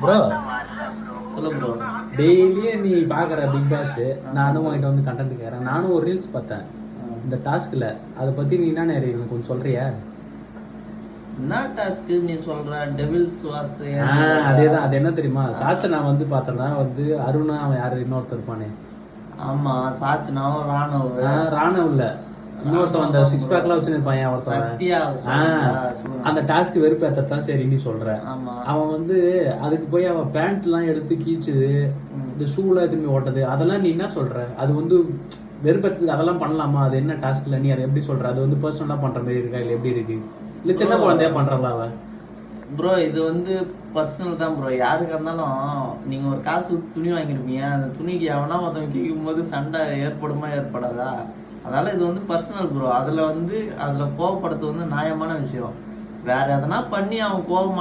Bro சொல்லு bro. டெய்லியே நீ பாக்குற பிக் பாஸ், நானும் உங்ககிட்ட வந்து கண்டென்ட் கேட்கறேன். நானும் ஒரு ரீல்ஸ் பார்த்தேன் இந்த டாஸ்க்ல. அதை பத்தி நீ என்ன எனக்கு கொஞ்சம் சொல்றியா? என்ன டாஸ்க் நீ சொல்ற? Devils was. அதேதான். அது என்ன தெரியுமா? சாச்சனா வந்து பார்த்தனா வந்து அருணா, அவன் யாரு இன்னொருத்தர் இருப்பானே. ஆமா, சாச்சனாவும் ராணவ். ராணவ் இல்ல, இன்னொருத்தன் அந்த 6 பேக்லாம் வச்சுருப்பான் ஒருத்தன். அந்த டாஸ்க் வெறுப்பேத்தான் சரி நீ சொல்ற. அவன் வந்து அதுக்கு போய் அவன் பேண்ட் எல்லாம் எடுத்து கீச்சுது, இந்த ஷூல திரும்பி ஓட்டது, அதெல்லாம் நீ என்ன சொல்ற? அது வந்து வெறுப்பேற்றதுக்கு அதெல்லாம் பண்ணலாமா? அது என்ன டாஸ்க்ல நீ அதை எப்படி சொல்ற? அது வந்து பர்சனலா பண்ற மாதிரி இருக்கா இல்ல எப்படி இருக்கு? இல்ல சின்ன குழந்தையா பண்றல அவன்? ப்ரோ இது வந்து பர்சனல் தான் ப்ரோ. யாருக்கா இருந்தாலும் நீங்க ஒரு காசு துணி வாங்கிருப்பீங்க, அந்த துணிக்கு எவனா ஒருத்தவங்க கேட்கும் போது சண்டை ஏற்படுமா ஏற்படாதா? அதனால இது வந்து பர்சனல் ப்ரோ. அதுல கோவப்படுறது வந்து நியாயமான விஷயம். வேற எதனா பண்ணி அவன் கோபம்